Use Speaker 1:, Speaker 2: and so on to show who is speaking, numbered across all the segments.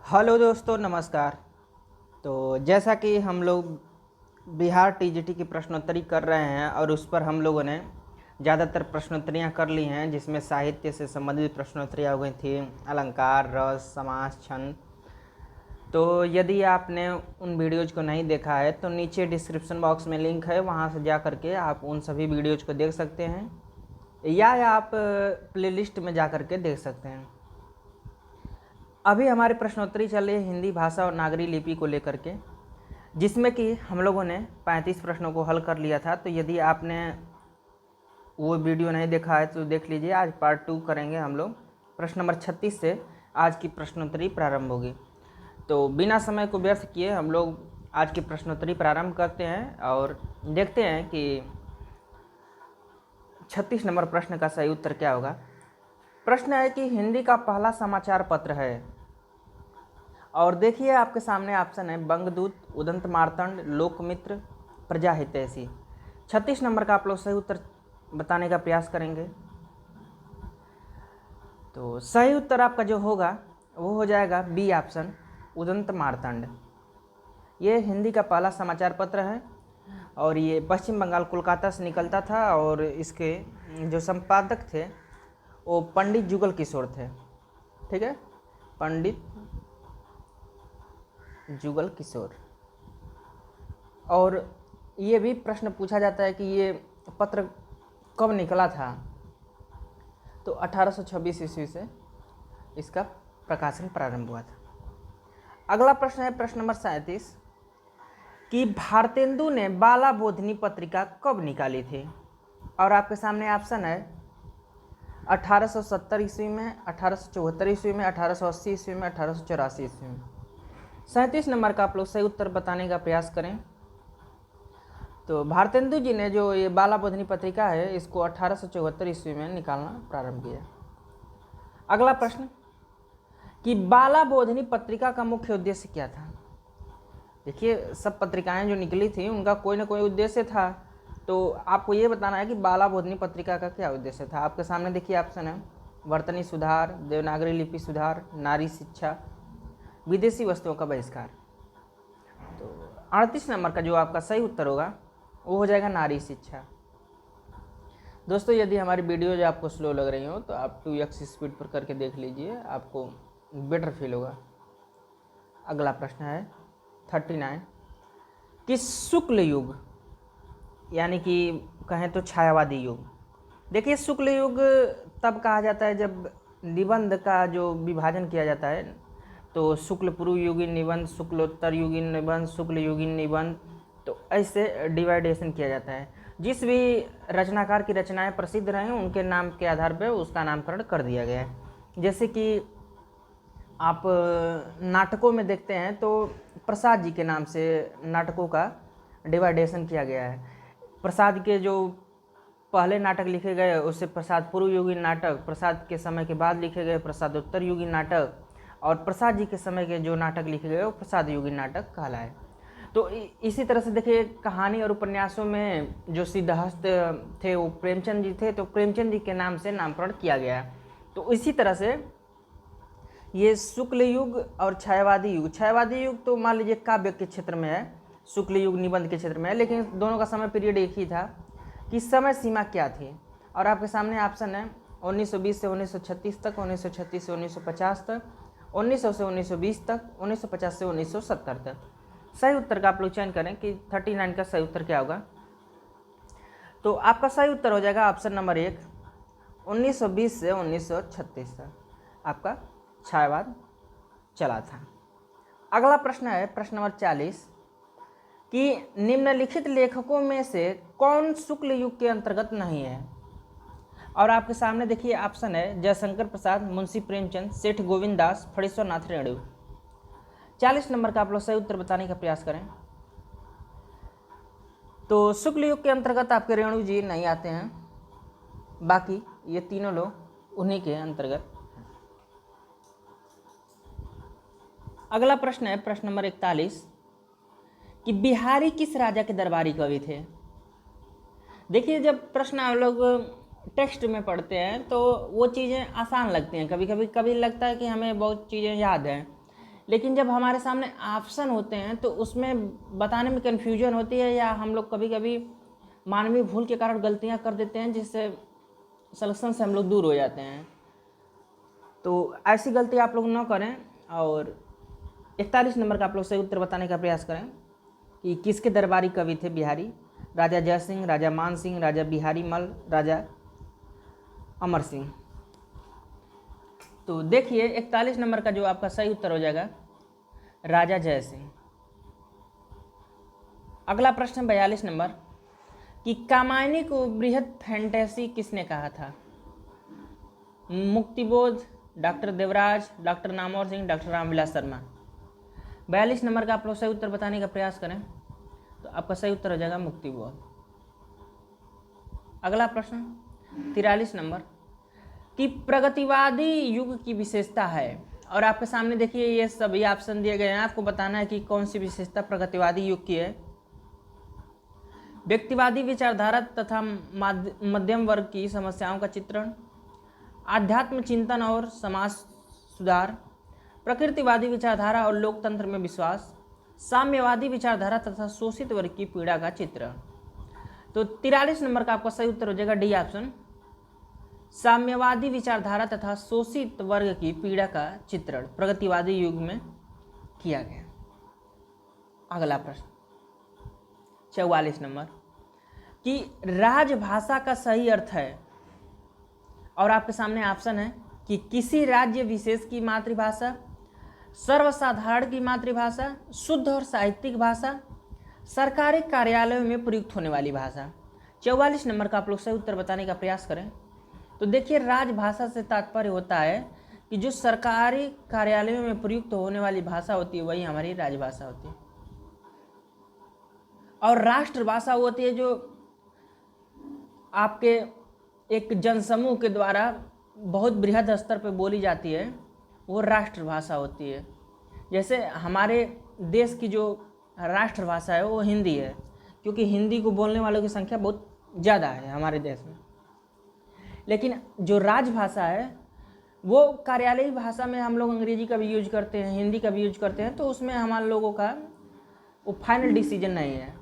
Speaker 1: Hello दोस्तों, नमस्कार। तो जैसा कि हम लोग बिहार टीजीटी की प्रश्नोत्तरी कर रहे हैं और उस पर हम लोगों ने ज़्यादातर प्रश्नोत्तरियां कर ली हैं, जिसमें साहित्य से संबंधित प्रश्नोत्तरियां हो गई थी, अलंकार, रस, समास, छंद। तो यदि आपने उन वीडियोज़ को नहीं देखा है तो नीचे डिस्क्रिप्शन बॉक्स में लिंक है, वहां से जा करके आप उन सभी वीडियोज़ को देख सकते हैं या आप प्लेलिस्ट में जा करके देख सकते हैं। अभी हमारी प्रश्नोत्तरी चल रही है हिंदी भाषा और नागरी लिपि को लेकर के, जिसमें कि हम लोगों ने 35 प्रश्नों को हल कर लिया था। तो यदि आपने वो वीडियो नहीं देखा है तो देख लीजिए। आज पार्ट 2 करेंगे हम लोग। प्रश्न नंबर 36 से आज की प्रश्नोत्तरी प्रारंभ होगी। तो बिना समय को व्यर्थ किए हम लोग आज की प्रश्नोत्तरी प्रारंभ करते हैं और देखते हैं कि 36 नंबर प्रश्न का सही उत्तर क्या होगा। प्रश्न है कि हिंदी का पहला समाचार पत्र है, और देखिए आपके सामने ऑप्शन है बंगदूत, उदंत मार्तंड, लोकमित्र, प्रजा हितैषी। 36 नंबर का आप लोग सही उत्तर बताने का प्रयास करेंगे। तो सही उत्तर आपका जो होगा वो हो जाएगा बी ऑप्शन, उदंत मार्तंड। ये हिंदी का पहला समाचार पत्र है और ये पश्चिम बंगाल कोलकाता से निकलता था, और इसके जो संपादक थे वो पंडित जुगल किशोर थे। ठीक है, पंडित जुगल किशोर। और ये भी प्रश्न पूछा जाता है कि ये पत्र कब निकला था, तो 1826 ईस्वी से इसका प्रकाशन प्रारंभ हुआ था। अगला प्रश्न है प्रश्न नंबर 37 कि भारतेंदु ने बाला बोधिनी पत्रिका कब निकाली थी, और आपके सामने ऑप्शन है 1870 ईस्वी में, 1874 ईस्वी में, 1880 ईस्वी में, 1884 ईस्वी में। 37 नंबर का आप लोग सही उत्तर बताने का प्रयास करें। तो भारतेंदु जी ने जो ये बाला बोधिनी पत्रिका है इसको 1874 ईस्वी में निकालना प्रारंभ किया। अगला प्रश्न कि बाला बोधिनी पत्रिका का मुख्य उद्देश्य क्या था। देखिए, सब पत्रिकाएं जो निकली थी उनका कोई ना कोई उद्देश्य था, तो आपको ये बताना है कि बाला बोधिनी पत्रिका का क्या उद्देश्य था। आपके सामने देखिए ऑप्शन है वर्तनी सुधार, देवनागरी लिपि सुधार, नारी शिक्षा, विदेशी वस्तुओं का बहिष्कार। तो 38 नंबर का जो आपका सही उत्तर होगा वो हो जाएगा नारी शिक्षा। दोस्तों, यदि हमारी वीडियो जो आपको स्लो लग रही हो तो आप 2x स्पीड पर करके देख लीजिए, आपको बेटर फील होगा। अगला प्रश्न है 39 कि शुक्ल युग यानी कि कहें तो छायावादी युग। देखिए, शुक्ल युग तब कहा जाता है जब निबंध का जो विभाजन किया जाता है, तो शुक्ल पूर्व युगीन निबंध, शुक्लोत्तर युगीन निबंध, शुक्ल युगीन निबंध, तो ऐसे डिवाइडेशन किया जाता है। जिस भी रचनाकार की रचनाएं प्रसिद्ध रहे उनके नाम के आधार पर उसका नामकरण कर दिया गया है। जैसे कि आप नाटकों में देखते हैं तो प्रसाद जी के नाम से नाटकों का डिवाइडेशन किया गया है। प्रसाद के जो पहले नाटक लिखे गए उससे प्रसाद पूर्व युगीन नाटक, प्रसाद के समय के बाद लिखे गए प्रसादोत्तर युगीन नाटक, और प्रसाद जी के समय के जो नाटक लिखे गए वो प्रसाद युगीन नाटक कहलाए। तो इसी तरह से देखिए, कहानी और उपन्यासों में जो सिद्धहस्त थे वो प्रेमचंद जी थे, तो प्रेमचंद जी के नाम से नामकरण किया गया। तो इसी तरह से ये शुक्ल युग और छायावादी युग तो मान लीजिए काव्य के क्षेत्र में है, शुक्ल युग निबंध के क्षेत्र में है, लेकिन दोनों का समय पीरियड एक ही था। कि समय सीमा क्या थी, और आपके सामने ऑप्शन है 1920 से 1936 तक, 1936 से 1950 तक, 1900 से 1920 तक, 1950 से 1970 तक। सही उत्तर का आप लोग चयन करें कि 39 का सही उत्तर क्या होगा। तो आपका सही उत्तर हो जाएगा ऑप्शन नंबर 1, 1920 से 1936 तक आपका छायावाद चला था। अगला प्रश्न है प्रश्न नंबर 40 कि निम्नलिखित लेखकों में से कौन शुक्ल युग के अंतर्गत नहीं है, और आपके सामने देखिए ऑप्शन है जयशंकर प्रसाद, मुंशी प्रेमचंद, सेठ गोविंद दास, फणीश्वर नाथ रेणु। 40 नंबर का आप लोग सही उत्तर बताने का प्रयास करें। तो शुक्ल युग के अंतर्गत आपके रेणु जी नहीं आते हैं, बाकी ये तीनों लोग उन्हीं के अंतर्गत। अगला प्रश्न है प्रश्न नंबर 41 कि बिहारी किस राजा के दरबारी कवि थे। देखिए, जब प्रश्न आप लोग टेक्स्ट में पढ़ते हैं तो वो चीज़ें आसान लगती हैं, कभी लगता है कि हमें बहुत चीज़ें याद हैं, लेकिन जब हमारे सामने ऑप्शन होते हैं तो उसमें बताने में कन्फ्यूजन होती है, या हम लोग कभी कभी मानवीय भूल के कारण गलतियां कर देते हैं, जिससे सिलेक्शन से हम लोग दूर हो जाते हैं। तो ऐसी गलती आप लोग न करें। और 41 नंबर का आप लोग सही उत्तर बताने का प्रयास करें कि किसके दरबारी कवि थे बिहारी? राजा जय सिंह, राजा मान सिंह, राजा बिहारी मल, राजा अमर सिंह। तो देखिए 41 नंबर का जो आपका सही उत्तर हो जाएगा राजा जय सिंह। अगला प्रश्न 42 नंबर कि कामायनी को बृहद फैंटेसी किसने कहा था? Muktibodh, doctor Devraj, doctor Namvar Singh, doctor Ramvilas Sharma. 42 number का आप लोग सही उत्तर बताने का प्रयास करें तो आपका सही उत्तर हो जाएगा मुक्तिबोध। अगला प्रश्न 43 नंबर कि प्रगतिवादी युग की विशेषता है, और आपके सामने देखिए ये सभी ऑप्शन दिए गए हैं, आपको बताना है कि कौन सी विशेषता प्रगतिवादी युग की है। व्यक्तिवादी विचारधारा तथा मध्यम वर्ग की समस्याओं का चित्रण, आध्यात्म चिंतन और समाज सुधार, प्रकृतिवादी विचारधारा और लोकतंत्र में विश्वास, साम्यवादी विचारधारा तथा शोषित वर्ग की पीड़ा का चित्रण। तो 43 नंबर का आपका सही उत्तर हो जाएगा डी ऑप्शन, साम्यवादी विचारधारा तथा शोषित वर्ग की पीड़ा का चित्रण प्रगतिवादी युग में किया गया। अगला प्रश्न 44 नंबर कि राजभाषा का सही अर्थ है, और आपके सामने ऑप्शन है कि किसी राज्य विशेष की मातृभाषा, सर्वसाधारण की मातृभाषा, शुद्ध और साहित्यिक भाषा, सरकारी कार्यालयों में प्रयुक्त होने वाली भाषा। 44 नंबर का आप लोग सही उत्तर बताने का प्रयास करें तो देखिए राजभाषा से तात्पर्य होता है कि जो सरकारी कार्यालयों में प्रयुक्त होने वाली भाषा होती है वही हमारी राजभाषा होती है। और राष्ट्रभाषा होती है जो आपके एक जनसमूह के द्वारा बहुत बृहद स्तर पर बोली जाती है, वो राष्ट्रभाषा होती है। जैसे हमारे देश की जो राष्ट्रभाषा है वो हिंदी है, क्योंकि हिंदी को बोलने वालों की संख्या बहुत ज़्यादा है हमारे देश में। लेकिन जो राजभाषा है वो कार्यालयी भाषा में हम लोग अंग्रेजी का भी यूज करते हैं, हिंदी का भी यूज करते हैं, तो उसमें हमारे लोगों का वो फाइनल डिसीजन नहीं है,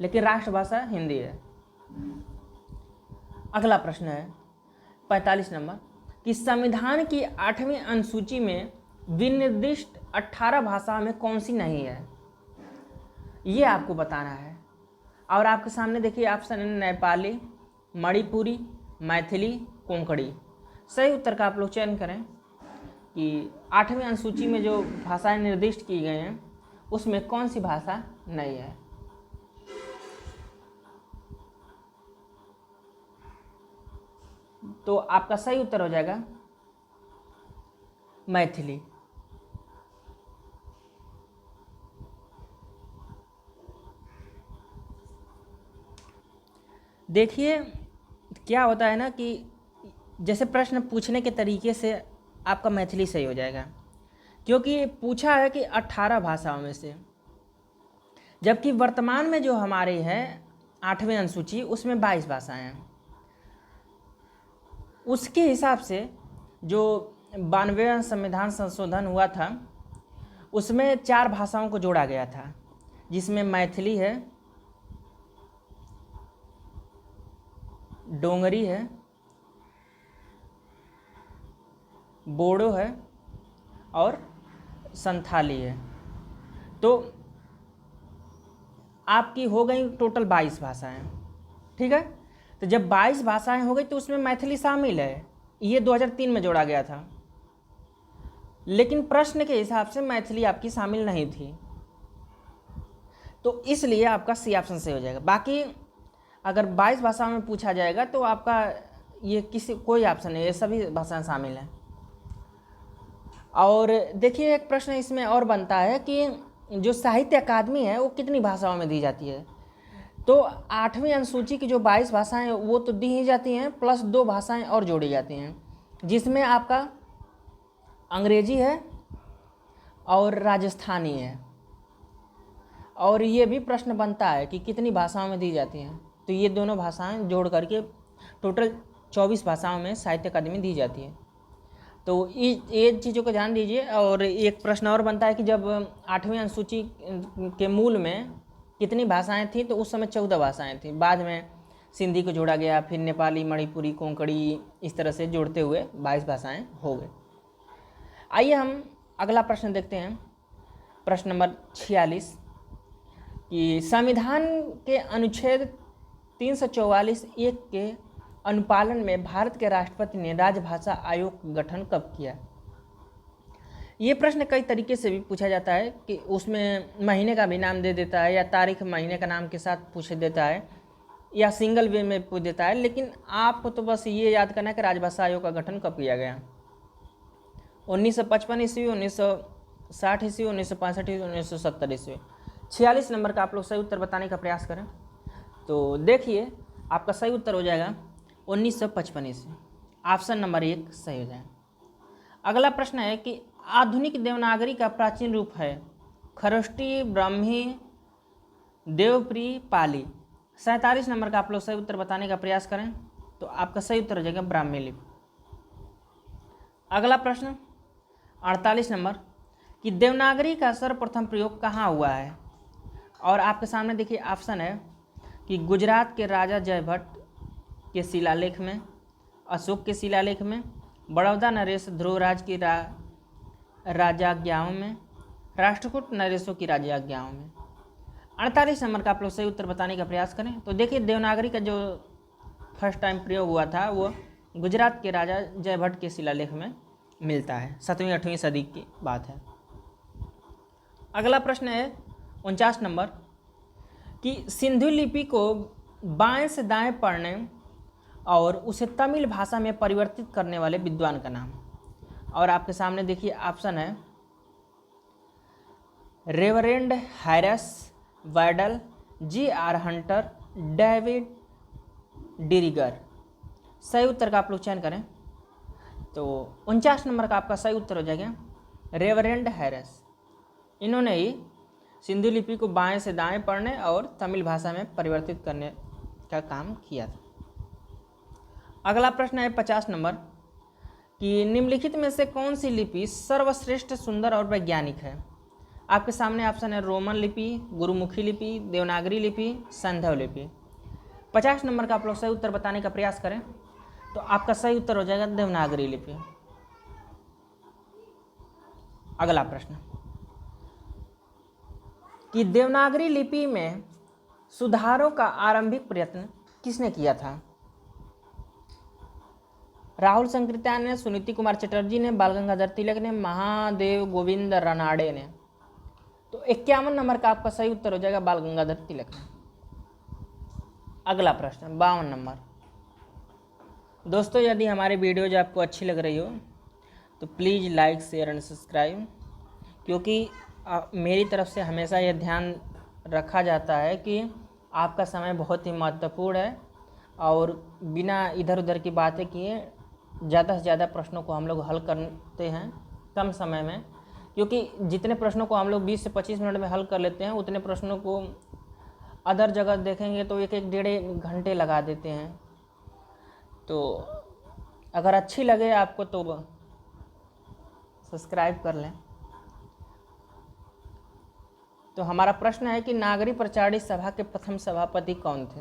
Speaker 1: लेकिन राष्ट्रभाषा हिंदी है। अगला प्रश्न है 45 नंबर कि संविधान की 8वीं अनुसूची में विनिर्दिष्ट 18 भाषाओं में कौन सी नहीं है, ये आपको बताना है। और आपके सामने देखिए ऑप्शन है नेपाली, मणिपुरी, मैथिली, कोंकणी। सही उत्तर का आप लोग चयन करें कि 8वीं अनुसूची में जो भाषाएं निर्दिष्ट की गई हैं उसमें कौन सी भाषा नहीं है। तो आपका सही उत्तर हो जाएगा मैथिली। देखिए क्या होता है ना कि जैसे प्रश्न पूछने के तरीके से आपका मैथिली सही हो जाएगा, क्योंकि पूछा है कि 18 भाषाओं में से, जबकि वर्तमान में जो हमारे है 8वीं अनुसूची उसमें 22 भाषाएं हैं। उसके हिसाब से जो 92वां संविधान संशोधन हुआ था उसमें 4 भाषाओं को जोड़ा गया था, जिसमें मैथिली है, डोंगरी है, बोडो है और संथाली है। तो आपकी हो गई टोटल 22 भाषाएं, ठीक है। तो जब 22 भाषाएं हो गई तो उसमें मैथिली शामिल है, ये 2003 में जोड़ा गया था, लेकिन प्रश्न के हिसाब से मैथिली आपकी शामिल नहीं थी, तो इसलिए आपका सी ऑप्शन से हो जाएगा। बाकी अगर 22 भाषाओं में पूछा जाएगा तो आपका ये कोई ऑप्शन नहीं, ये सभी भाषाएं शामिल हैं। और देखिए एक प्रश्न इसमें और बनता है कि जो साहित्य अकादमी है वो कितनी भाषाओं में दी जाती है। तो 8वीं अनुसूची की जो 22 भाषाएं वो तो दी ही जाती हैं, प्लस 2 भाषाएं और जोड़ी जाती हैं, जिसमें आपका अंग्रेजी है और राजस्थानी है। और ये भी प्रश्न बनता है कि कितनी भाषाओं में दी जाती हैं, तो ये दोनों भाषाएं जोड़ करके टोटल 24 भाषाओं में साहित्य अकादमी दी जाती है। तो ये चीज़ों को ध्यान दीजिए। और एक प्रश्न और बनता है कि जब 8वीं अनुसूची के मूल में कितनी भाषाएं थी, तो उस समय 14 भाषाएं थी। बाद में सिंधी को जोड़ा गया, फिर नेपाली, मणिपुरी, कोंकणी, इस तरह से जोड़ते हुए 22 भाषाएं हो गए। आइए हम अगला प्रश्न देखते हैं, प्रश्न नंबर 46 कि संविधान के अनुच्छेद 344(1) के अनुपालन में भारत के राष्ट्रपति ने राजभाषा आयोग का गठन कब किया। ये प्रश्न कई तरीके से भी पूछा जाता है कि उसमें महीने का भी नाम दे देता है, या तारीख महीने का नाम के साथ पूछ देता है, या सिंगल वे में पूछ देता है। लेकिन आपको तो बस ये याद करना है कि राजभाषा आयोग का गठन कब किया गया। 1955 ईस्वी, 1960 ईस्वी, 1965 ईस्वी, 1970 ईस्वी। 46 नंबर का आप लोग सही उत्तर बताने का प्रयास करें। तो देखिए आपका सही उत्तर हो जाएगा 1955 ईस्वी। ऑप्शन नंबर 1 सही हो जाएगा। अगला प्रश्न है कि आधुनिक देवनागरी का प्राचीन रूप है खरोष्टी, ब्राह्मी, देवप्री, पाली। 47 नंबर का आप लोग सही उत्तर बताने का प्रयास करें। तो आपका सही उत्तर हो जाएगा ब्राह्मी लिपि। अगला प्रश्न 48 नंबर कि देवनागरी का सर्वप्रथम प्रयोग कहाँ हुआ है। और आपके सामने देखिए ऑप्शन है कि गुजरात के राजा जयभट्ट के शिलालेख में, अशोक के शिलालेख में, बड़ौदा नरेश ध्रुवराज की राजाज्ञाओं में, राष्ट्रकूट नरेशों की राजाज्ञाओं में। 48 नंबर का आप लोग सही उत्तर बताने का प्रयास करें। तो देखिए देवनागरी का जो फर्स्ट टाइम प्रयोग हुआ था वो गुजरात के राजा जयभट्ट के शिलालेख में मिलता है, 7वीं 8वीं सदी की बात है। अगला प्रश्न है 49 नंबर कि सिंधु लिपि को बाएं से दाएं पढ़ने और उसे तमिल भाषा में परिवर्तित करने वाले विद्वान का नाम। और आपके सामने देखिए ऑप्शन है Reverend Harris Widal, G.R. Hunter, David Dirigger. सही उत्तर का आप लोग चयन करें। तो 49 नंबर का आपका सही उत्तर हो जाएगा रेवरेंड हैरिस। इन्होंने ही सिंधु लिपि को बाएं से दाएं पढ़ने और तमिल भाषा में परिवर्तित करने का काम किया था। अगला प्रश्न है 50 नंबर कि निम्नलिखित में से कौन सी लिपि सर्वश्रेष्ठ, सुंदर और वैज्ञानिक है। आपके सामने ऑप्शन है रोमन लिपि, गुरुमुखी लिपि, देवनागरी लिपि, संधव लिपि। 50 नंबर का आप लोग सही उत्तर बताने का प्रयास करें। तो आपका सही उत्तर हो जाएगा देवनागरी लिपि। अगला प्रश्न कि देवनागरी लिपि में सुधारों का आरंभिक प्रयत्न किसने किया था। राहुल संकृत्यान ने, सुनीति कुमार चटर्जी ने, बाल गंगाधर तिलक ने, महादेव गोविंद रानाडे ने। तो 51 नंबर का आपका सही उत्तर हो जाएगा बाल गंगाधर तिलक ने। अगला प्रश्न 52 नंबर। दोस्तों यदि हमारे वीडियोज आपको अच्छी लग रही हो तो please like, share and subscribe, क्योंकि मेरी तरफ से हमेशा यह ध्यान रखा जाता है कि आपका समय बहुत ही महत्वपूर्ण है और बिना इधर उधर की बातें किए ज़्यादा से ज़्यादा प्रश्नों को हम लोग हल करते हैं कम समय में। क्योंकि जितने प्रश्नों को हम लोग 20 से 25 मिनट में हल कर लेते हैं, उतने प्रश्नों को अदर जगह देखेंगे तो एक डेढ़ घंटे लगा देते हैं। तो अगर अच्छी लगे आपको तो सब्सक्राइब कर लें। तो हमारा प्रश्न है कि नागरी प्रचारित सभा के प्रथम सभापति कौन थे।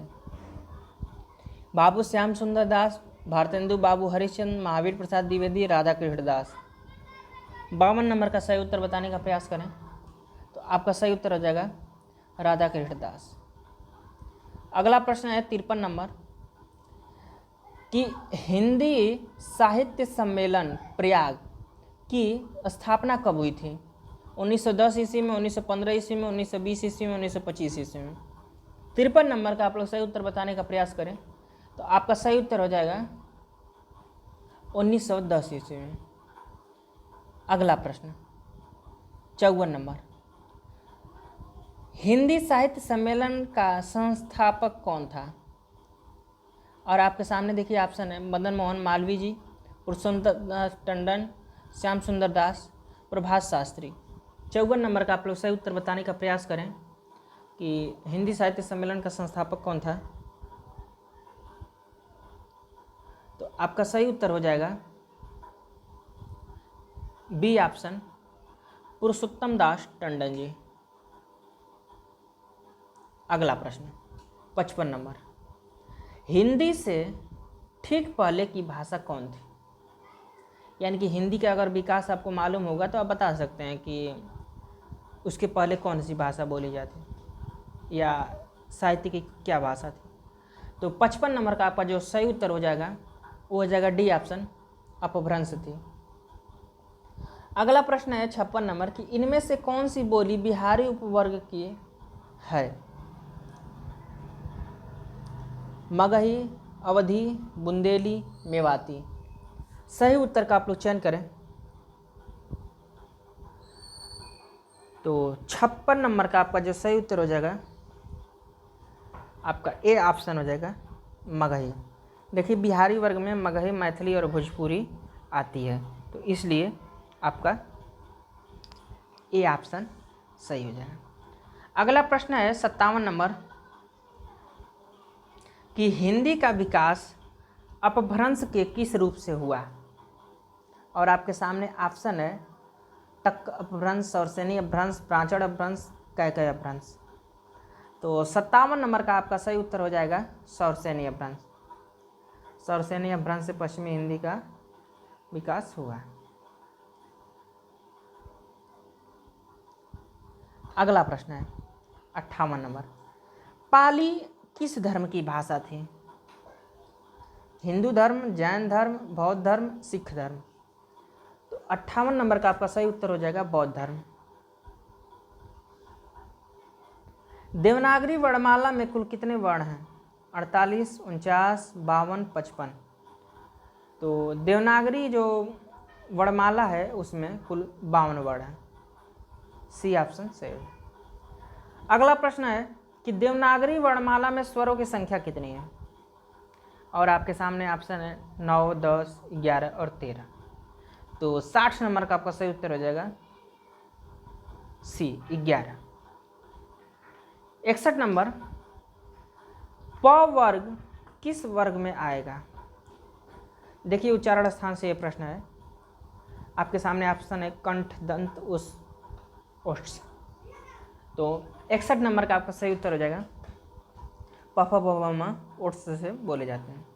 Speaker 1: बाबू श्याम सुंदर दास, भारतेंदु बाबू हरिश्चंद्र, महावीर प्रसाद द्विवेदी, राधा कृष्ण दास। 52 नंबर का सही उत्तर बताने का प्रयास करें। तो आपका सही उत्तर हो जाएगा राधा कृष्ण दास। अगला प्रश्न है 53 नंबर कि हिंदी साहित्य सम्मेलन प्रयाग की स्थापना कब हुई थी। 1910 ईस्वी में, 1915 ईस्वी में, 1920 ईस्वी में, 1925 ईस्वी में। 53 नंबर का आप लोग सही उत्तर बताने का प्रयास करें। तो आपका सही उत्तर हो जाएगा 1910 ईस्वी में। अगला प्रश्न 54 नंबर हिंदी साहित्य सम्मेलन का संस्थापक कौन था। और आपके सामने देखिए ऑप्शन है मदन मोहन मालवीय जी, पुरुषोत्तम दास टंडन, श्याम सुंदर दास, प्रभात शास्त्री। 54 नंबर का आप लोग सही उत्तर बताने का प्रयास करें कि हिंदी साहित्य सम्मेलन का संस्थापक कौन था। तो आपका सही उत्तर हो जाएगा बी ऑप्शन पुरुषोत्तम दास टंडन जी। अगला प्रश्न 55 नंबर, हिंदी से ठीक पहले की भाषा कौन थी? यानी कि हिंदी का अगर विकास आपको मालूम होगा तो आप बता सकते हैं कि उसके पहले कौन सी भाषा बोली जाती या साहित्य की क्या भाषा थी। तो 55 नंबर का आपका जो सही उत्तर हो जाएगा वो हो जाएगा डी ऑप्शन अपभ्रंश थी। अगला प्रश्न है 56 नंबर की इनमें से कौन सी बोली बिहारी उपवर्ग की है? मगही, अवधी, बुंदेली, मेवाती। सही उत्तर का आप लोग चयन करें। तो 56 नंबर का आपका जो सही उत्तर हो जाएगा आपका ए ऑप्शन हो जाएगा मगही। देखिए बिहारी वर्ग में मगही, मैथिली और भोजपुरी आती है, तो इसलिए आपका ए ऑप्शन सही हो जाएगा। अगला प्रश्न है 57 नंबर कि हिंदी का विकास अपभ्रंश के किस रूप से हुआ? और आपके सामने ऑप्शन है टक अपभ्रंश, सौरसेनी अपभ्रंश, प्रांचल अपभ्रंश, कैकय अपभ्रंश। तो 57 नंबर का आपका सही उत्तर हो जाएगा सौरसेनी अपभ्रंश। सौरसेनी अपभ्रंश से पश्चिमी हिंदी का विकास हुआ। अगला प्रश्न है 58 नंबर, पाली किस धर्म की भाषा थी? हिंदू धर्म, जैन धर्म, बौद्ध धर्म, सिख धर्म। तो 58 नंबर का आपका सही उत्तर हो जाएगा बौद्ध धर्म। देवनागरी वर्णमाला में कुल कितने वर्ण हैं? 48, 49, 52, 55। तो देवनागरी जो वर्णमाला है उसमें कुल 52 वर्ण हैं। सी ऑप्शन सही। अगला प्रश्न है कि देवनागरी वर्णमाला में स्वरों की संख्या कितनी है? और आपके सामने ऑप्शन है 9, 10, 11 और 13। तो 60 नंबर का आपका सही उत्तर हो जाएगा सी 11। 61 नंबर, प वर्ग किस वर्ग में आएगा? देखिए उच्चारण स्थान से ये प्रश्न है। आपके सामने ऑप्शन है कंठ, दंत, उस, ओष्ठ। तो 61 नंबर का आपका सही उत्तर हो जाएगा प फ ब भ म ओष्ठ से बोले जाते हैं।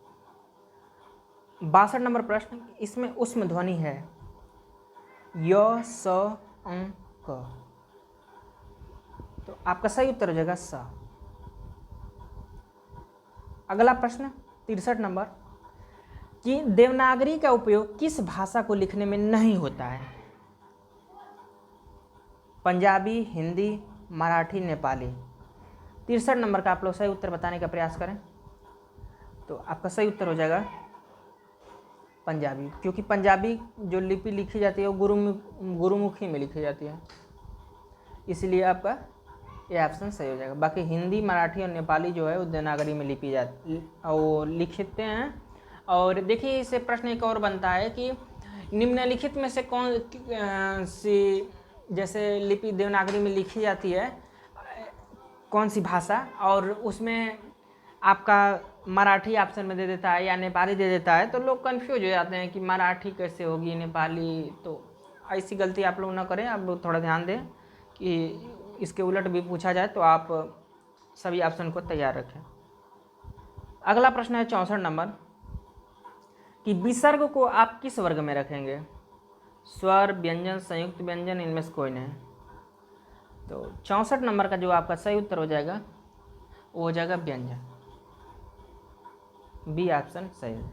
Speaker 1: 62 नंबर प्रश्न, इसमें उष्म ध्वनि है य, स, अं, क। तो आपका सही उत्तर हो जाएगा स। अगला प्रश्न 63 नंबर कि देवनागरी का उपयोग किस भाषा को लिखने में नहीं होता है? पंजाबी, हिंदी, मराठी, नेपाली। 63 नंबर का आप लोग सही उत्तर बताने का प्रयास करें। तो आपका सही उत्तर हो जाएगा पंजाबी, क्योंकि पंजाबी जो लिपि लिखी जाती है वो गुरुमुखी में लिखी जाती है, इसलिए आपका ये ऑप्शन सही हो जाएगा। बाकी हिंदी, मराठी और नेपाली जो है वो देवनागरी में लिपि जाती वो लिखते हैं। और देखिए इससे प्रश्न एक और बनता है कि निम्नलिखित में से कौन सी जैसे लिपि देवनागरी में लिखी जाती है, कौन सी भाषा, और उसमें आपका मराठी ऑप्शन में दे देता है या नेपाली दे देता है, तो लोग कंफ्यूज हो जाते हैं कि मराठी कैसे होगी, नेपाली। तो ऐसी गलती आप लोग ना करें, आप लोग थोड़ा ध्यान दें कि इसके उलट भी पूछा जाए तो आप सभी ऑप्शन को तैयार रखें। अगला प्रश्न है 64 नंबर कि विसर्ग को आप किस वर्ग में रखेंगे? स्वर, व्यंजन, संयुक्त व्यंजन, इनमें से कोई नहीं। तो 64 नंबर का जो आपका सही उत्तर हो जाएगा वो हो जाएगा व्यंजन। बी ऑप्शन सही है।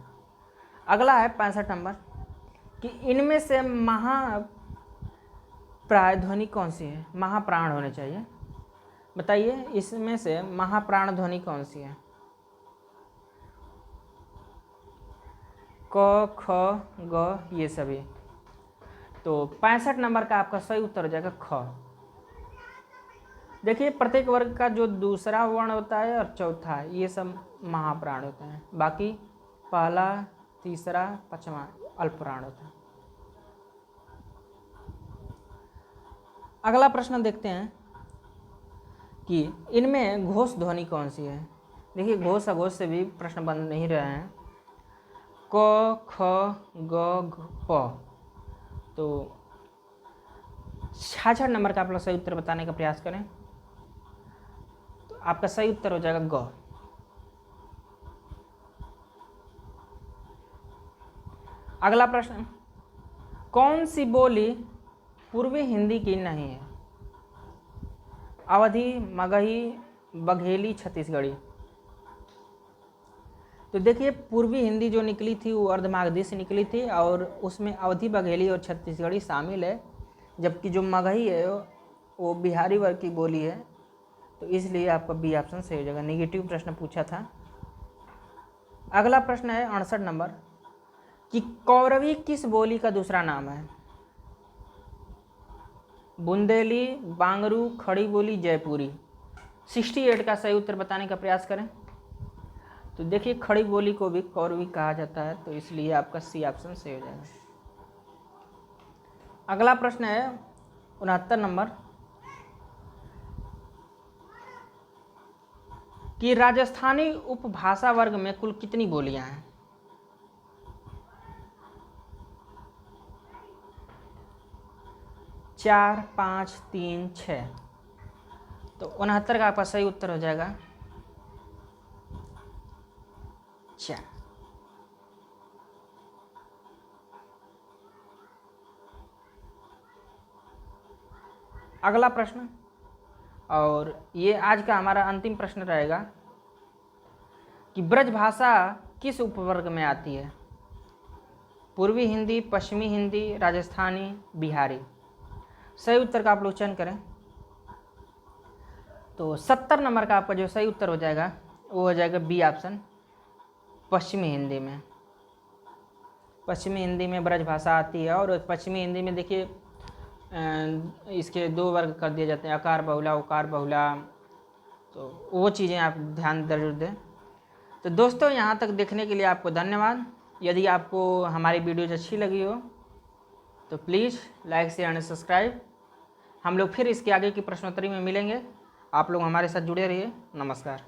Speaker 1: अगला है 65 नंबर कि इनमें से महाप्राण ध्वनि कौन सी है? महाप्राण होने चाहिए, बताइए इसमें से महाप्राण ध्वनि कौन सी है? क, ख, ग, ये सभी। तो 65 नंबर का आपका सही उत्तर हो जाएगा ख। देखिए प्रत्येक वर्ग का जो दूसरा वर्ण होता है और चौथा, ये सब महाप्राण होते हैं, बाकी पहला, तीसरा, पांचवा अल्पप्राण होता है। अगला प्रश्न देखते हैं कि इनमें घोष ध्वनि कौन सी है? देखिए घोष अघोष से भी प्रश्न बन नहीं रहे हैं। क, ख, ग, घ, प। तो 66 नंबर का आप लोग सही उत्तर बताने का प्रयास करें। तो आपका सही उत्तर हो जाएगा ग। अगला प्रश्न, कौन सी बोली पूर्वी हिंदी की नहीं है? अवधी, मगही, बघेली, छत्तीसगढ़ी। तो देखिए पूर्वी हिंदी जो निकली थी वो अर्धमागधी से निकली थी और उसमें अवधी, बघेली और छत्तीसगढ़ी शामिल है, जबकि जो मगही है वो बिहारी वर्ग की बोली है। तो इसलिए आपका बी ऑप्शन सही हो जाएगा। नेगेटिव प्रश्न पूछा था। अगला प्रश्न है 68 नंबर कि कौरवी किस बोली का दूसरा नाम है? बुंदेली, बांगरू, खड़ी बोली, जयपुरी। 68 का सही उत्तर बताने का प्रयास करें। तो देखिए खड़ी बोली को भी कौरवी कहा जाता है, तो इसलिए आपका सी ऑप्शन सही हो जाएगा। अगला प्रश्न है 69 नंबर कि राजस्थानी उपभाषा वर्ग में कुल कितनी बोलियां हैं? 4, 5, 3, 6। तो 69 का आपका सही उत्तर हो जाएगा 4। अगला प्रश्न, और ये आज का हमारा अंतिम प्रश्न रहेगा कि ब्रजभाषा किस उपवर्ग में आती है? पूर्वी हिंदी, पश्चिमी हिंदी, राजस्थानी, बिहारी। सही उत्तर का आप लोग चयन करें। तो 70 नंबर का आपका जो सही उत्तर हो जाएगा वो हो जाएगा बी ऑप्शन, पश्चिमी हिंदी में। पश्चिमी हिंदी में ब्रजभाषा आती है और पश्चिमी हिंदी में देखिए इसके 2 वर्ग कर दिए जाते हैं, आकार बहुला, उकार बहुला। तो वो चीज़ें आप ध्यान जरूर दें। तो दोस्तों यहाँ तक देखने के लिए आपको धन्यवाद। यदि आपको हमारी वीडियोज अच्छी लगी हो तो please like, share and subscribe. हम लोग फिर इसके आगे की प्रश्नोत्तरी में मिलेंगे। आप लोग हमारे साथ जुड़े रहिए। नमस्कार।